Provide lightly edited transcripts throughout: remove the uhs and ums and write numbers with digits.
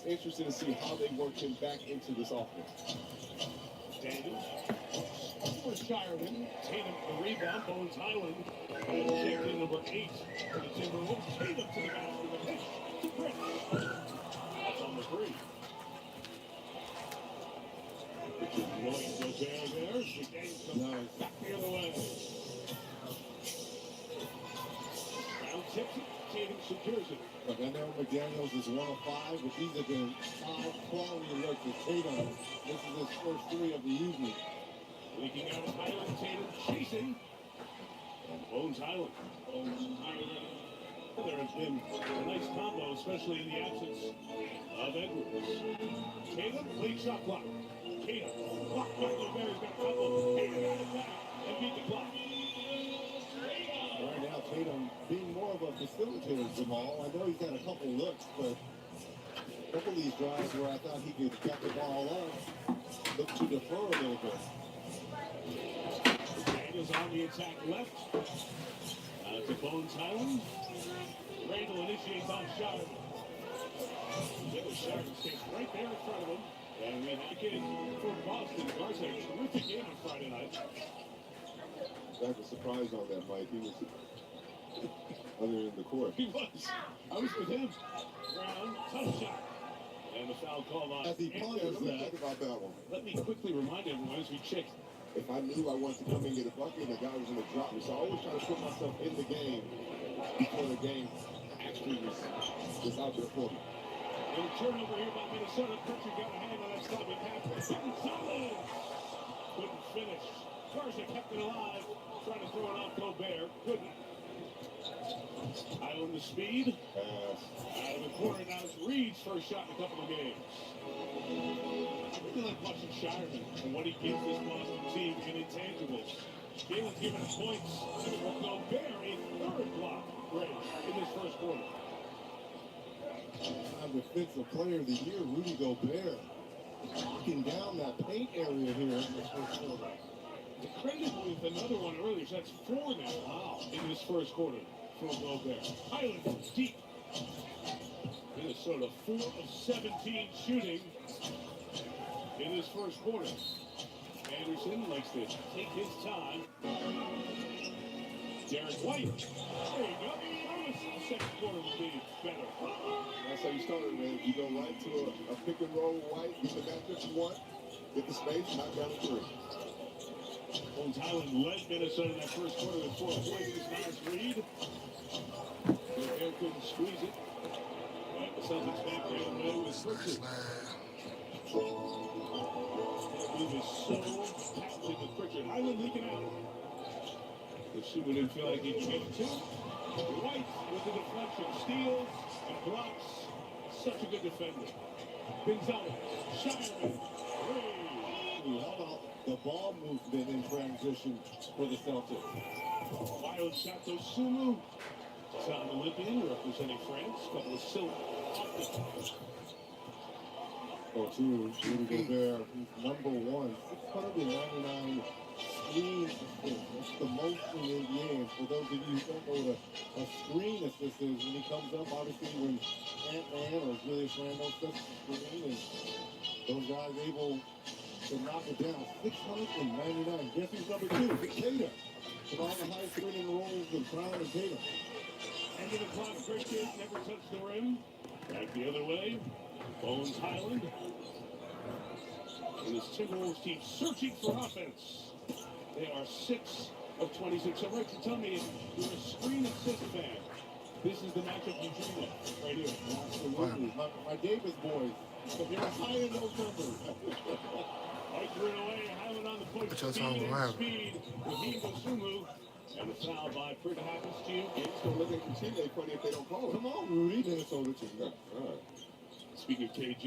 Interested to see how they work him back into this offense. Daniels for Shireman. Tatum the rebound. Bones Highland. And checked in number 8 for the Timberwolves. Tatum to the basket with a pitch. Brick. That's on the 3. Noise Gobert there. The game comes back the other way. Brown tips it. Tatum secures it. Look, I know McDaniels is 1 of 5, but these have been 5 quality looks at Tatum. This is his first 3 of the evening. Leaking out of Highland. Tatum chasing. And Bones Highland. There has been a nice combo, especially in the absence of Edwards. Tatum, late shot clock. Tatum, clock back. Gobert's got a couple. Tatum got it back and beat the clock. Right now, Tatum being more of a facilitator, Jamal. I know he's had a couple looks, but a couple of these drives where I thought he could get the ball up, look to defer a little bit. Daniels on the attack left. To Bones Highland. Randall initiates on Shireman. Shireman stays right there in front of him. And we have in for Boston. Garza, a terrific game on Friday night. I was surprised on that, Mike. He was other than the court. He was. I was with him. Brown, tough shot. And the foul call on. As he ponders that, about that one. Let me quickly remind everyone as we check. If I knew I wanted to come and get a bucket, the guy was going to drop me. So I always try to put myself in the game before the game actually was out there for me. Little turnover here by Minnesota. Pritchard got a hand on that stopping pass. Gonzalez couldn't finish. Garza kept it alive. Trying to throw it off Gobert. Couldn't. Highland the speed. Out of the corner now it's Reed's first shot in a couple of games. I really like watching Shireman and what he gives this Boston team in intangibles. Galen's giving us points. Gobert, a third block break in this first quarter. Defensive player of the year, Rudy Gobert, locking down that paint area here in this first quarter. Credited with another one earlier, so that's 4 now. Wow. In this first quarter for Gobert. Highland deep. Minnesota 4 of 17 shooting in this first quarter. Anderson likes to take his time. Derek White. There you go. The second quarter will be better. That's how you started, man. You go right to a pick and roll White, get the matchup you want, get the space, knock down the 3. Bones Highland led Minnesota in that first quarter with 4 points. This nice Reed. Gobert couldn't squeeze it. And the Celtics back the other way with Pritchard. Move is so talented with Pritchard. Highland leaking out. The shooter didn't feel like he could get it to. White with the deflection, steals and blocks. Such a good defender. Gonzalez, Shireman, Ray. How about the ball movement in transition for the Celtics? Wild shot to Sumu. South Olympian representing France. Couple of silver. Oh, two, Rudy Gobert, number 1, 699 screen assists. That's the most in the NBA. And for those of you who don't know what a screen assist is, when he comes up, obviously when Ant-Man or Julius Randle sets the screen, and those guys able to knock it down. 699. Guess who's number 2? Tatum. With all the high screening rolls of Brown and Tatum. End of the clock, Pritchard never touched the rim. Back the other way. Bones Highland. And this Timberwolves team searching for offense. They are 6 of 26. So, Rick, tell me if you're a screen assist fan, this is the matchup you dream of right here. Absolutely. My Davis boys. They're high in those numbers. Right through it away. Highland on the point. Speed. Raheem Dosunmu. And the foul by Pritchard happens to you. It's going to look at Coutinho funny if they don't call it. Come on, Rudy. Minnesota team. All right. Speaking of KG,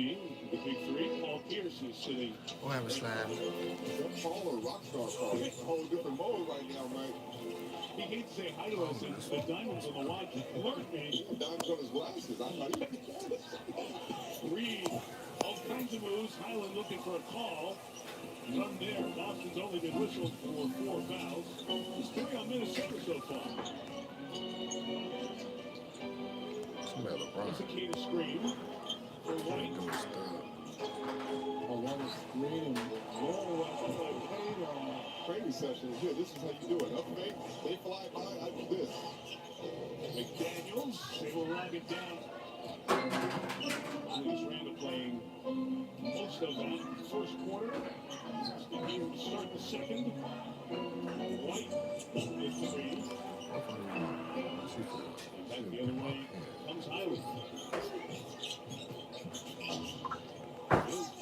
the big 3, Paul Pierce is sitting. We'll have a slam. That Paul or Rockstar Paul. It's a whole different mode right now, Mike. He hates to say hi to us, and the diamonds on the watch alert me. Diamonds on his glasses. I thought he Reed, all kinds of moves. Highland looking for a call. None there. Boston's only been whistled for 4 fouls. He's 3 on Minnesota so far. It's a key to screen. For White, here. This is how you do it. Up fake, they fly by, I do this. McDaniels, they will lock it down. He's Randall playing most of that first quarter. Still here to start the second. White is three. And back the other way comes Highland.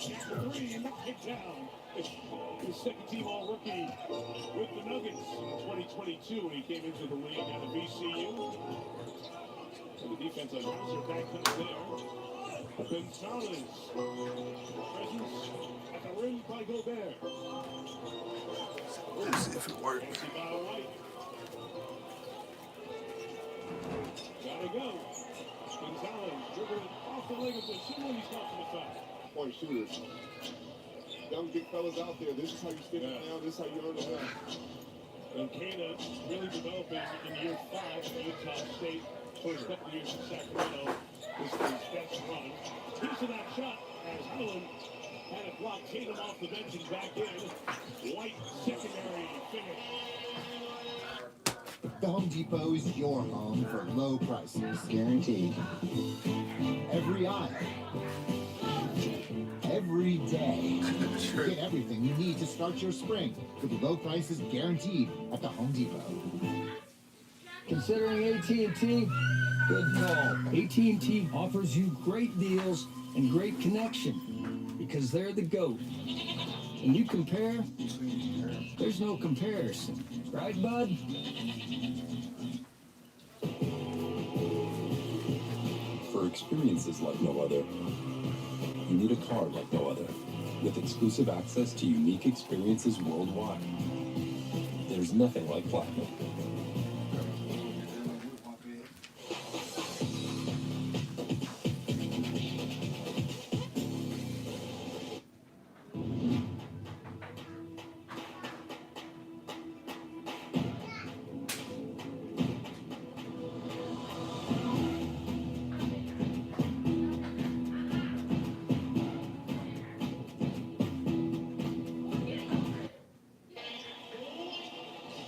Jack three and kick down. His second team all rookie with the Nuggets in 2022 when he came into the league out of VCU. And the defense on Hauser back comes there. Gonzalez. Presence at the rim by Gobert. Let's see if it works. Fancy by White. Gotta go. Gonzalez dribbling off the leg of the shoe when he's talking the foul. Point shooters. Young big fellas out there. This is how you stick it down. This is how you earn the win. And Kana really developing in year 5 at Utah State. First couple of years in Sacramento. This is his best run. Piece of that shot as Highland had it blocked. Tatum off the bench and back in. White secondary finish. The Home Depot is your home for low prices, guaranteed. Every aisle, every day. Get everything you need to start your spring with low prices guaranteed at the Home Depot. Considering AT&T? Good call. AT&T offers you great deals and great connection because they're the GOAT. When you compare, there's no comparison. Right, bud? For experiences like no other, you need a card like no other, with exclusive access to unique experiences worldwide. There's nothing like Platinum.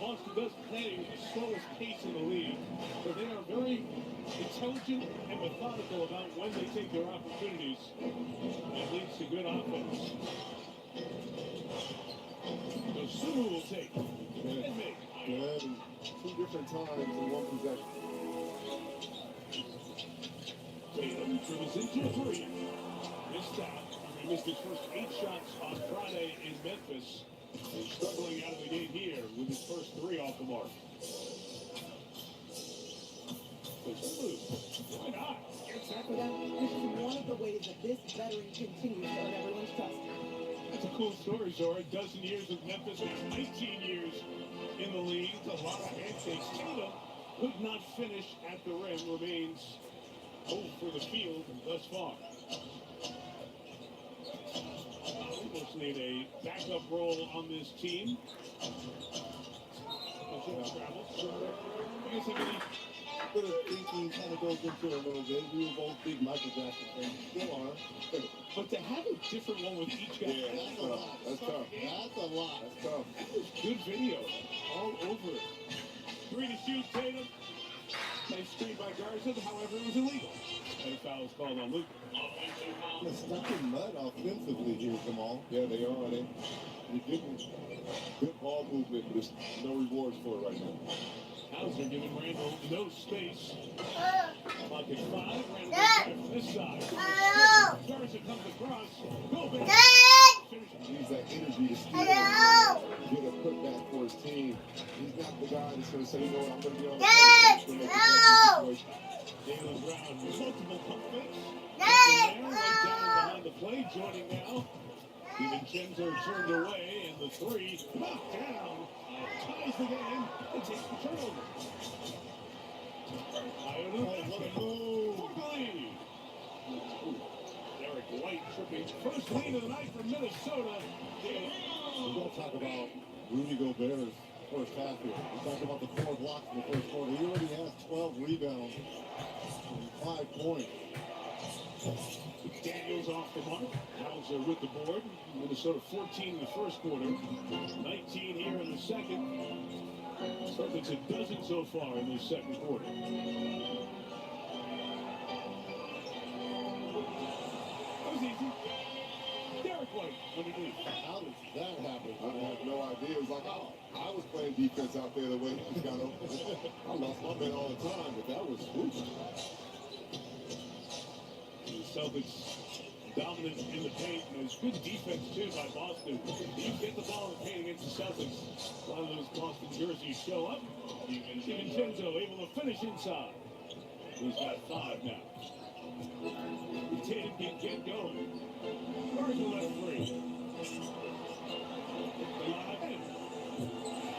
Boston does play with the slowest pace in the league, but they are very intelligent and methodical about when they take their opportunities. That leads to good offense. So Sunu will take and make. Good. 2 different times in 1 possession. Tatum dribbles into a three. Missed out. He missed his first 8 shots on Friday in Memphis. He's struggling out of the gate here with his first 3 off the mark. Why not? Exactly that. This is one of the ways that this veteran continues to earn everyone's trust. That's a cool story, Zora. A dozen years with Memphis and 19 years in the league. A lot of handshakes. Tatum could not finish at the rim. Remains 0 for the field thus far. Almost need a backup role on this team. Travels. You guys have any? Bit of thinking kind of goes into it a little bit. We were both big Michael Jackson fans. Still are. But to have a different one with each guy. Yeah, that's tough. That's tough. That's a lot. That's tough. Good video. All over it. 3 to shoot, Tatum. Nice screen by Garza, however, it was illegal. And a foul is called on Luke. They're stuck in mud offensively here, Jamal. Yeah, they are. They're getting good ball movement, but there's no rewards for it right now. Hauser giving Randall no space. Clock at 5. Randall goes from this side. Garza comes across. Go back. Use that energy to steal. Get a putback for his team. He's not the guy that's going to say, you know what, I'm going to be on the court. Jalen Brown, multiple pump fakes. Right down behind the play, joining now. DiVincenzo turned away, and the 3 knocked down. Ties the game and takes the turnover. What a move. Derek White tripping. First lead of the night for Minnesota. We're going to talk about Rudy Gobert's first half here. We talked about the 4 blocks in the first quarter. He already has 12 rebounds and 5 points. Daniels off the mark. Hauser Celtics are with the board. Minnesota 14 in the first quarter, 19 here in the second. Celtics a dozen so far in the second quarter. That was easy. Derek White underneath. How does that happen? I have no idea. It was like, oh, I was playing defense out there the way he just got open. I lost my man all the time, but that was whoosh. The Celtics dominant in the paint, and there's good defense too by Boston. You get the ball in the paint against the Celtics, a lot of those Boston jerseys show up. DiVincenzo able to finish inside. He's got 5 now. Tatum can get going. Virgil left 3.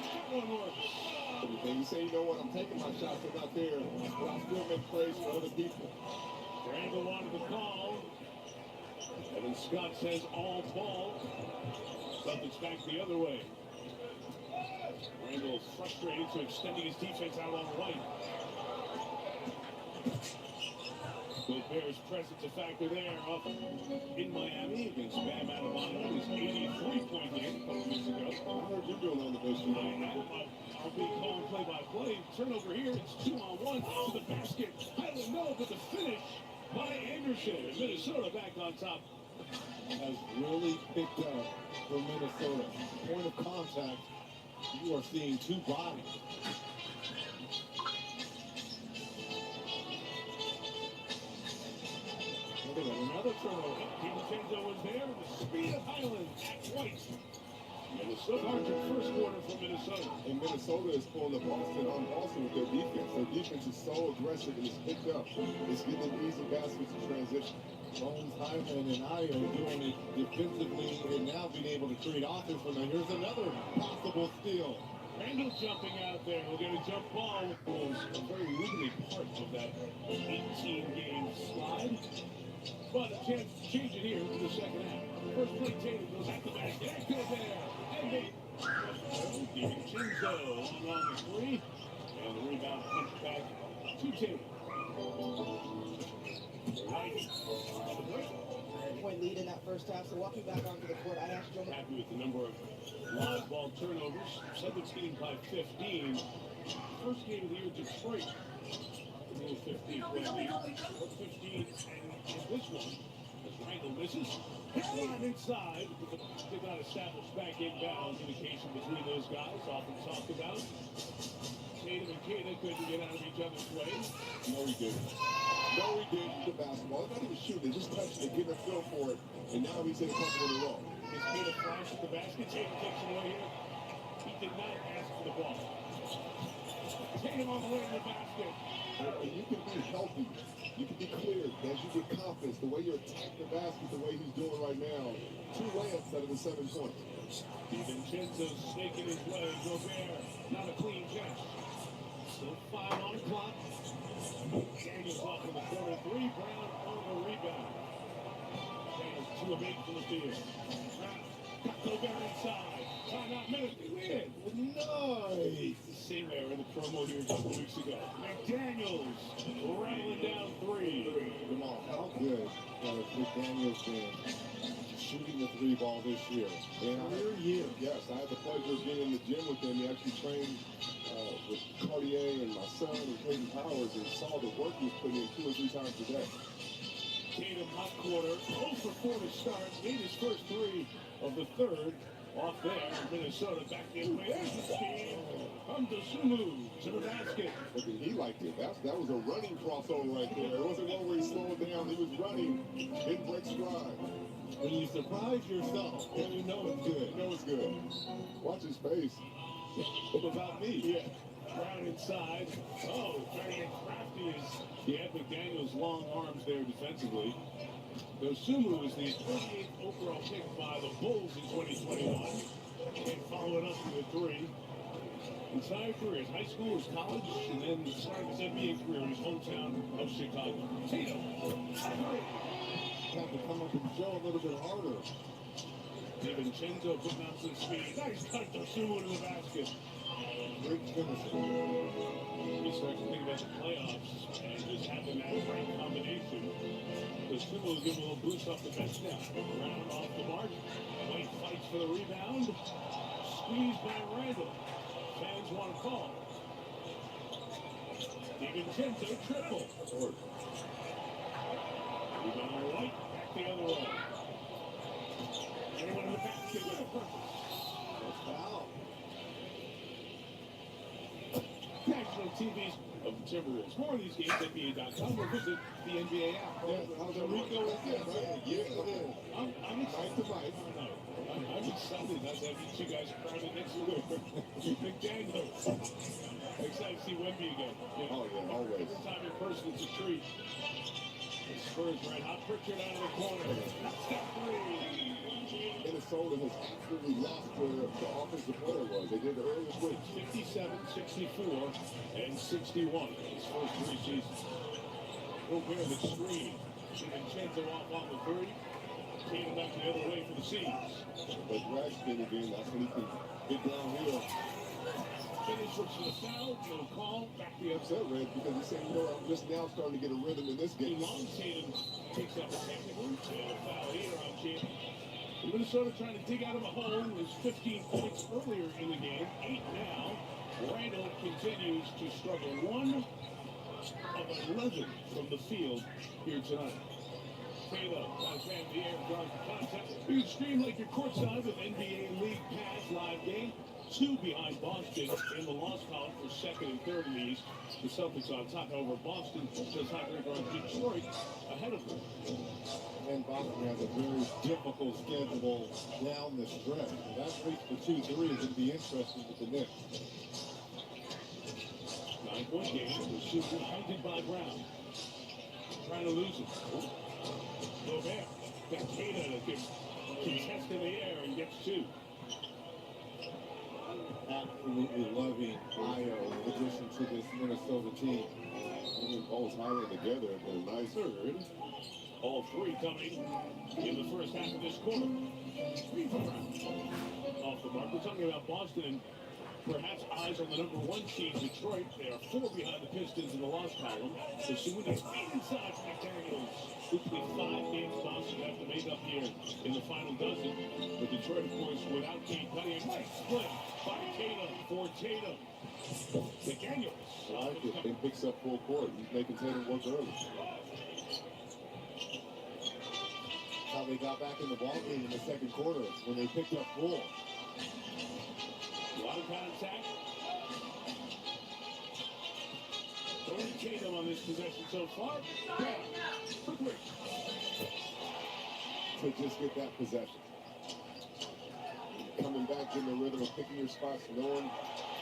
That one works. You say, you know what, I'm taking my shots, I'm not there, but I still make plays for other people. Randall wanted the call. Evan Scott says all ball. Celtics back the other way. Randall frustrated, so extending his defense out on White. Bears presence a factor there up in Miami against Bam Adebayo. His 83-point game a couple weeks ago. I heard you doing on the bench tonight. I'll be calling play-by-play. Turnover here. It's 2-on-1 to the basket. Highland no, but the finish by Anderson. Minnesota back on top. Has really picked up for Minnesota. Point of contact, you are seeing 2 bodies. Another turnover. DiVincenzo was there, and the speed of Highland at White. Minnesota margin first quarter for Minnesota. And Minnesota is pulling the Boston on Boston with their defense. Their defense is so aggressive and it's picked up. It's getting easy baskets in transition. Bones, Hyman, and I are doing it defensively and now being able to create offense. Now here's another possible steal. Randall jumping out there. We'll get a jump ball. Was a very wiggly part of that 18-game slide. But a chance to change it here for the second half. First play, Tatum goes at the basket. And go there. And they... DiVincenzo on the 3. And the rebound punched back to Tatum. Point lead in that first half. So walking back onto the court, I asked Joe. Happy with the number of live ball turnovers. 17 by 15. First game of the year, Detroit. A little 15 for that lead. 15 and this one. As Randall misses. Hit line inside. Did not establish back inbound. Communication between those guys. Often talked about. Tatum and Kata couldn't get out of each other's way. No, he didn't. No, he didn't. The basketball. It's not even shooting. They just touched it, getting a feel for it. And now he's in a couple in a row. His Kata flash at the basket. Tatum takes it away here. He did not ask for the ball. Tatum on the way to the basket. And you can be healthy. You can be clear as you get confidence. The way you attack the basket, the way he's doing right now. 2 layups out of the 7 points. DiVincenzo snaking his way. Gobert, not a clean catch. Still 5 on the clock. Daniels off in the corner 3. Brown on the rebound. Daniels 2 of 8 from the field. Got Gobert inside. Timeout minute. Win. Nice. Same there in the promo here a couple weeks ago. McDaniels rattling down 3. Come on, how good has McDaniels been shooting the 3 ball this year? And Career year. Yes, I had the pleasure of being in the gym with him. He actually trained with Cartier and my son and Clayton Powers and saw the work he was putting in 2 or 3 times a day. Tatum hot quarter, 0 for 4 to start. Made his first 3 of the third. Off there, Minnesota back the other way. There's the steal. Sumu to the basket. But he liked it. That was a running crossover right there. It wasn't one where he slowed down. He was running. Didn't break stride. When you surprise yourself, then you know it's good. You know it's good. Watch his face. What about me? Yeah. Brown inside. Oh, very crafty as the Epic Daniels' long arms there defensively. Sumu was the 38th overall pick by the Bulls in 2021. And follow it up with a 3. Entire career, his high school, his college, and then started his NBA career in his hometown of Chicago. Tatum. Have to come up and show a little bit harder. DiVincenzo putting on some speed. Nice cut to Sumu to the basket. great finisher. You start to think about the playoffs and just having that right combination. The Sumo will give him a little boost off the bench now. Brown off the mark. White fights for the rebound. Squeezed by Randall. Fans want to call. DiVincenzo triple. Rebound on White. Back the other way. Anyone in the basket with a purpose. Foul. National TVs of the Timberwolves. More of these games at NBA.com or visit the NBA app. Puerto Rico is this, right? Yes, it is. I'm excited. I'm excited not to have you two guys crowded next to McDaniels. Excited to see Wemby again. Oh, yeah, always. Every time in person, it's a treat. The Spurs right hot. Pritchard out of the corner. Step three. Minnesota has absolutely lost where the offensive player was. They did the earlier switch. 57, 64, and 61 his first three seasons. Gobert the screen. DiVincenzo off on the three. Tatum back the other way for the Seas. But drag spin again, that's when he can get downhill. Finish looks for the foul. No call. Back the other Upset Red because he's saying, you know, I'm just now starting to get a rhythm in this game. Long Tatum takes out the technical. And a foul here on Tatum. Minnesota trying to dig out of a hole. It was 15 points earlier in the game. 8 now. Randall continues to struggle. 1 of 11 from the field here tonight. Taylor, by fan the air, draws the contest. You can stream like you're courtside with NBA League Pass live game. 2 behind Boston in the loss column for second and third in the East. The Celtics on top. However, Boston does not regard Detroit ahead of them. And Boston has a very difficult schedule down the stretch. That race for 2-3 is going to be interesting with the Knicks. 9-point game. The shooter hunted by Brown. Trying to lose it. Gobert. Takeda can contest in the air and gets 2. Absolutely loving Io in addition to this Minnesota team. Both highly together and a nice Third. All 3 coming in the first half of this quarter. Off the mark. We're talking about Boston and perhaps eyes on the number 1 seed, Detroit. They are 4 behind the Pistons in the loss column. So Shimoda inside McDaniels. Hopefully 5 games Boston have to make up here in the final dozen. But Detroit, of course, without Kate Cunningham. Nice split by Tatum for Tatum. McDaniels. I like it. He picks up full court. He's making Tatum work early. How they got back in the ballgame in the second quarter when they picked up full. A lot of contact. Only Tatum on this possession so far. Quickly. To just get that possession. Coming back in the rhythm of picking your spots, knowing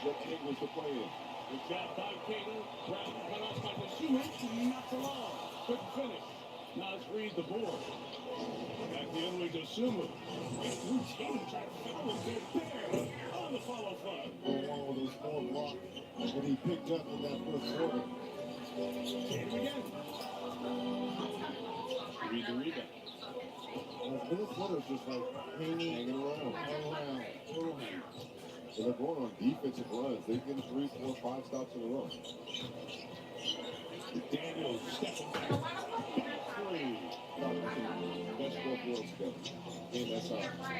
what angles to play in. Good job by Tatum. Brown cut off by the shooters. Not for long. Couldn't finish. Nas Reed the board. Back the other way to Sumo. Tatum trying to foul him. There. On the follow fly. Along with those 4 blocks that he picked up in that first quarter. Tatum again. Reed the rebound. Minnesota's just like hanging around. And they're going on defensive runs. They get 3, 4, 5 stops in a row. Daniels stepping back. Three. Best 4 worlds together. And that's how.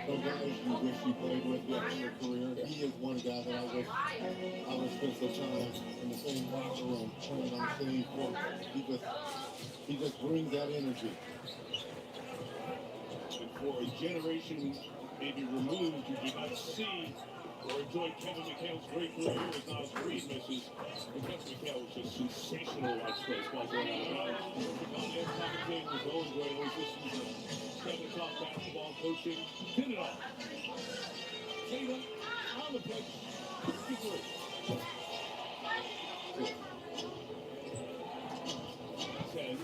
Some guys you wish you played with yet in your career. He is one guy that I wish I would spend some time in the same locker room, playing on the same court. He just brings that energy. And for a generation maybe removed, you did not see or enjoy Kevin McHale's great career as Nas Reed misses. And Kevin McHale was just sensational watch space while going out of bounds. The comment commentating was always great. Always listening to Kevin talk basketball, coaching. Did it all. Tatum on the pitch. 53. 10.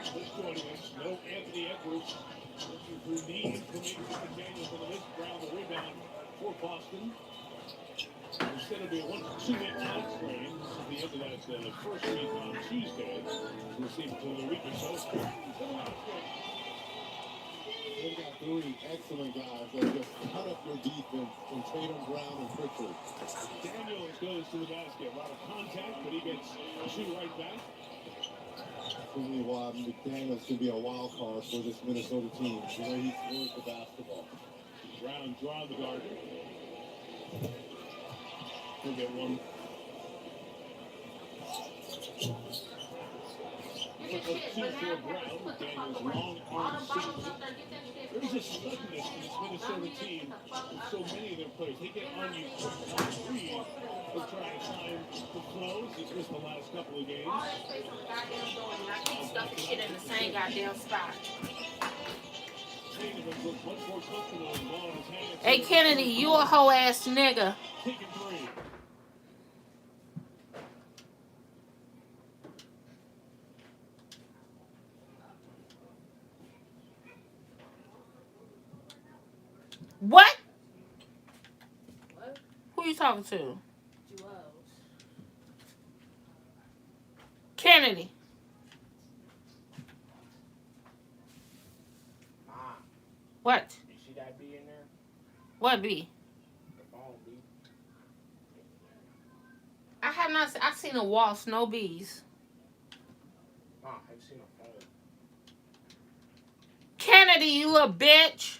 Just joining us. No Anthony Edwards. Looking for need for maybe McDaniels on the missed round the rebound for Boston. Instead of a 1-2-week time frame, this is the end of that first week on Tuesday. We'll see it for a week or so. To the last one. They got three excellent guys that just cut up your defense in Tatum, Brown, and Pritchard. Daniels goes to the basket. A lot of contact, but he gets two right back. For me, why McDaniels can be a wild card for this Minnesota team. The way he scores the basketball. Brown draw the guard. He'll get one. Two for Brown. Daniels long arm season. There's a smugness to this Minnesota team with so many of their players. They get on you on three. They're trying to find the flows. He's missed the last couple of games. Keep stuffing shit in the same goddamn spot. Hey Kennedy, you a hoe ass nigga. Taking three. What? Who you talking to? Kennedy. What? You see that B in there? What B? The phone B. I have not. I seen a waltz, no bees. Nah, I ain't seen a phone. Kennedy, you little bitch.